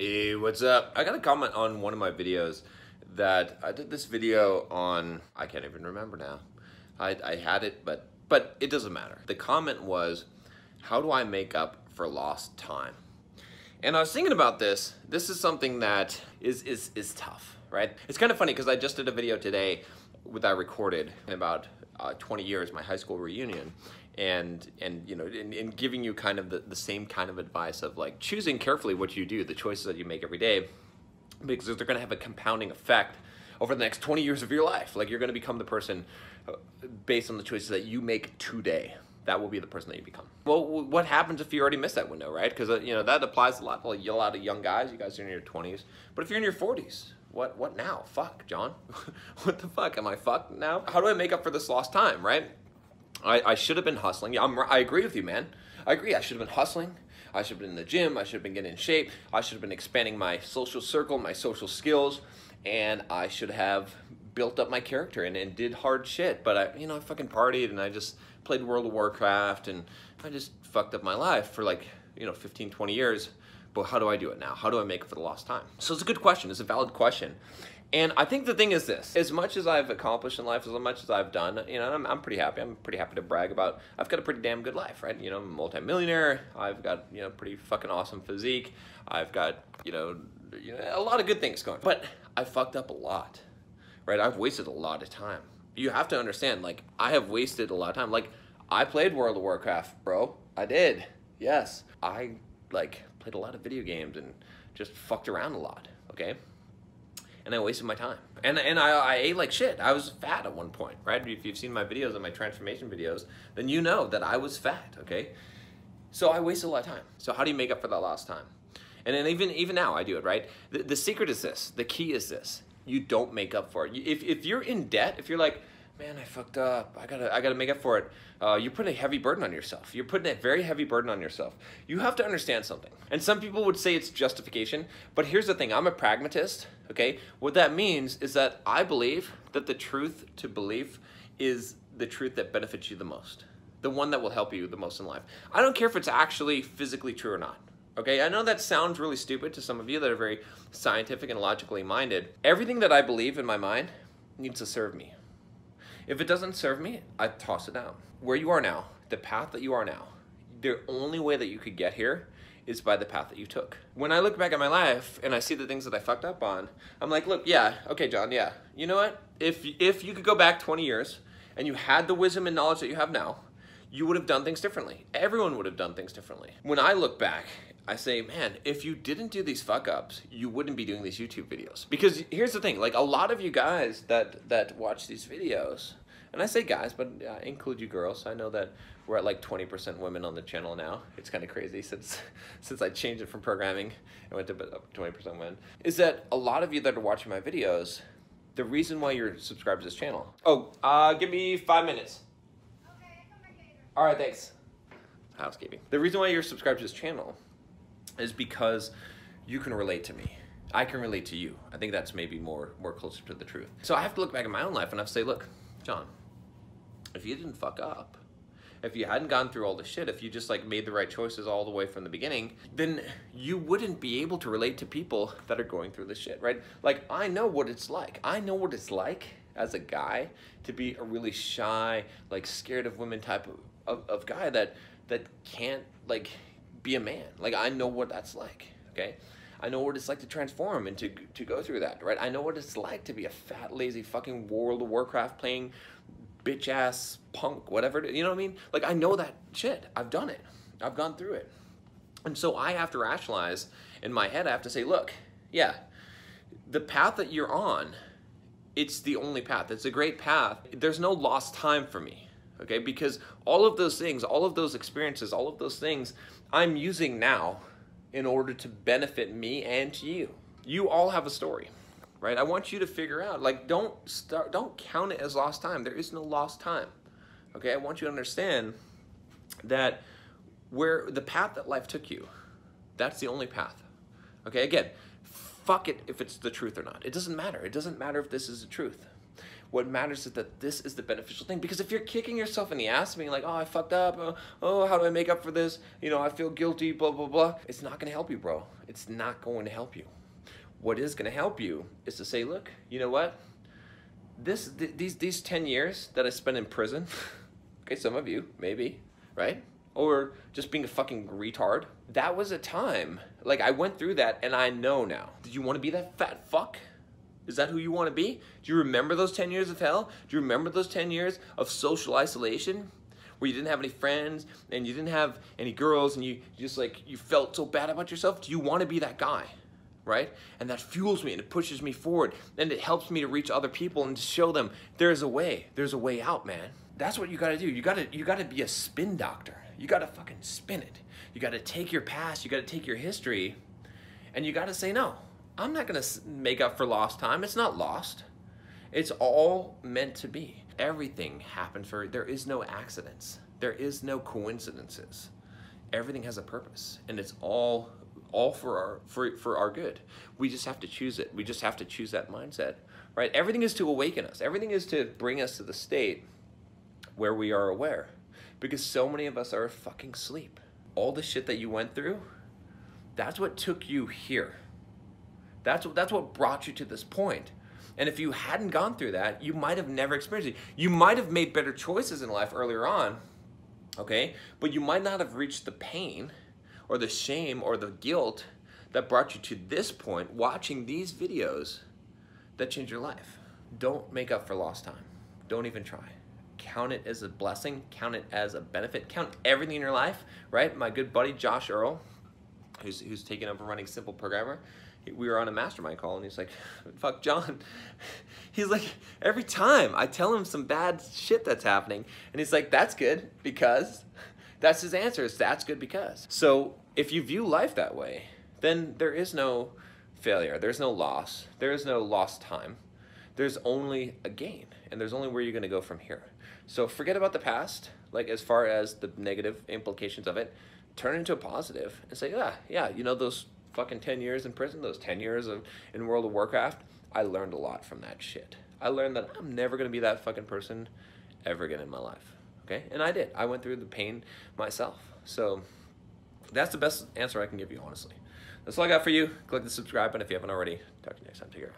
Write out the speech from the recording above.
Hey, what's up? I got a comment on one of my videos that I did this video on, I can't even remember now. I had it, but it doesn't matter. The comment was, how do I make up for lost time? And I was thinking about this. This is something that is tough, right? It's kind of funny because I just did a video today that I recorded in about 20 years, my high school reunion. And you know, in giving you kind of the same kind of advice of like choosing carefully what you do, the choices that you make every day, because they're going to have a compounding effect over the next 20 years of your life. Like you're going to become the person based on the choices that you make today. That will be the person that you become. Well, what happens if you already missed that window, right? Because you know that applies a lot. Well, a lot of young guys, you guys are in your 20s, but if you're in your 40s, what now? Fuck, John. What the fuck? Am I fucked now? How do I make up for this lost time, right? I should have been hustling. Yeah, I agree with you, man. I agree. I should have been hustling. I should have been in the gym. I should have been getting in shape. I should have been expanding my social circle, my social skills, and I should have built up my character and did hard shit. But I fucking partied and I just played World of Warcraft and I just fucked up my life for like, 15, 20 years. But how do I do it now? How do I make it for the lost time? So it's a good question. It's a valid question. And I think the thing is this, as much as I've accomplished in life, as much as I've done, I'm pretty happy. I'm pretty happy to brag about, I've got a pretty damn good life, right? I'm a multi-millionaire. I've got, pretty fucking awesome physique. I've got, a lot of good things going. But I fucked up a lot, right? I've wasted a lot of time. You have to understand, like, I have wasted a lot of time. Like, I played World of Warcraft, bro. I did. Yes. I, played a lot of video games and just fucked around a lot, okay? And I wasted my time. And I ate like shit. I was fat at one point, right? If you've seen my videos and my transformation videos, then you know that I was fat, okay? So I wasted a lot of time. So how do you make up for that lost time? And then even now I do it, right? The secret is this. The key is this. You don't make up for it. If you're in debt, if you're like, man, I fucked up, I gotta make up for it, you're putting a heavy burden on yourself. You're putting a very heavy burden on yourself. You have to understand something. And some people would say it's justification, but here's the thing, I'm a pragmatist, okay? What that means is that I believe that the truth to belief is the truth that benefits you the most. The one that will help you the most in life. I don't care if it's actually physically true or not. Okay, I know that sounds really stupid to some of you that are very scientific and logically minded. Everything that I believe in my mind needs to serve me. If it doesn't serve me, I toss it down. Where you are now, the path that you are now, the only way that you could get here is by the path that you took. When I look back at my life and I see the things that I fucked up on, I'm like, look, yeah, okay, John, yeah. You know what? If you could go back 20 years and you had the wisdom and knowledge that you have now, you would have done things differently. Everyone would have done things differently. When I look back, I say, man, if you didn't do these fuck ups, you wouldn't be doing these YouTube videos. Because here's the thing, like a lot of you guys that watch these videos, and I say guys, but I include you girls. I know that we're at like 20% women on the channel now. It's kind of crazy since I changed it from programming and went to 20% women. Is that a lot of you that are watching my videos, the reason why you're subscribed to this channel. Oh, give me 5 minutes. Okay, I'll come back later. All right, thanks. Housekeeping. The reason why you're subscribed to this channel is because you can relate to me. I can relate to you. I think that's maybe more closer to the truth. So I have to look back at my own life and I have to say, look, John, if you didn't fuck up, if you hadn't gone through all the shit, if you just like made the right choices all the way from the beginning, then you wouldn't be able to relate to people that are going through this shit, right? Like I know what it's like. I know what it's like as a guy to be a really shy, like scared of women type of guy that can't like be a man. Like I know what that's like, okay? I know what it's like to transform and to go through that, right? I know what it's like to be a fat, lazy fucking World of Warcraft playing bitch ass punk, whatever, you know what I mean? Like I know that shit. I've done it. I've gone through it. And so I have to rationalize in my head, I have to say, look, yeah, the path that you're on, it's the only path. It's a great path. There's no lost time for me, okay? Because all of those things, all of those experiences, all of those things I'm using now in order to benefit me and you. You all have a story, right? I want you to figure out, like, don't count it as lost time. There is no lost time, okay? I want you to understand that where the path that life took you, that's the only path, okay? Again, fuck it if it's the truth or not. It doesn't matter. It doesn't matter if this is the truth. What matters is that this is the beneficial thing. Because if you're kicking yourself in the ass, being like, oh, I fucked up, oh, how do I make up for this? You know, I feel guilty, blah, blah, blah. It's not gonna help you, bro. It's not going to help you. What is gonna help you is to say, look, you know what? These 10 years that I spent in prison, okay, some of you, maybe, right? Or just being a fucking retard. That was a time. Like, I went through that and I know now. Did you want to be that fat fuck? Is that who you want to be? Do you remember those 10 years of hell? Do you remember those 10 years of social isolation? Where you didn't have any friends and you didn't have any girls and you just like, you felt so bad about yourself? Do you want to be that guy? Right? And that fuels me and it pushes me forward and it helps me to reach other people and to show them there's a way out, man. That's what you gotta do. You gotta be a spin doctor. You gotta fucking spin it. You gotta take your past, you gotta take your history, and you gotta say, no, I'm not gonna make up for lost time. It's not lost. It's all meant to be. Everything happens there is no accidents. There is no coincidences. Everything has a purpose, and it's all for our good. We just have to choose it. We just have to choose that mindset, right? Everything is to awaken us. Everything is to bring us to the state where we are aware, because so many of us are fucking asleep. All the shit that you went through, that's what took you here. That's what brought you to this point. And if you hadn't gone through that, you might have never experienced it. You might have made better choices in life earlier on, okay? But you might not have reached the pain or the shame or the guilt that brought you to this point watching these videos that changed your life. Don't make up for lost time. Don't even try. Count it as a blessing. Count it as a benefit. Count everything in your life, right? My good buddy Josh Earl, who's taken over running Simple Programmer, we were on a mastermind call and he's like, fuck John. He's like, every time I tell him some bad shit that's happening, and he's like, that's good because, that's his answer, is that's good because. So if you view life that way, then there is no failure, there's no loss, there is no lost time. There's only a gain, and there's only where you're gonna go from here. So forget about the past, like as far as the negative implications of it, turn it into a positive and say, yeah, you know, those fucking 10 years in prison, those 10 years in World of Warcraft, I learned a lot from that shit. I learned that I'm never gonna be that fucking person ever again in my life, okay? And I did. I went through the pain myself. So that's the best answer I can give you, honestly. That's all I got for you. Click the subscribe button if you haven't already. Talk to you next time. Take care.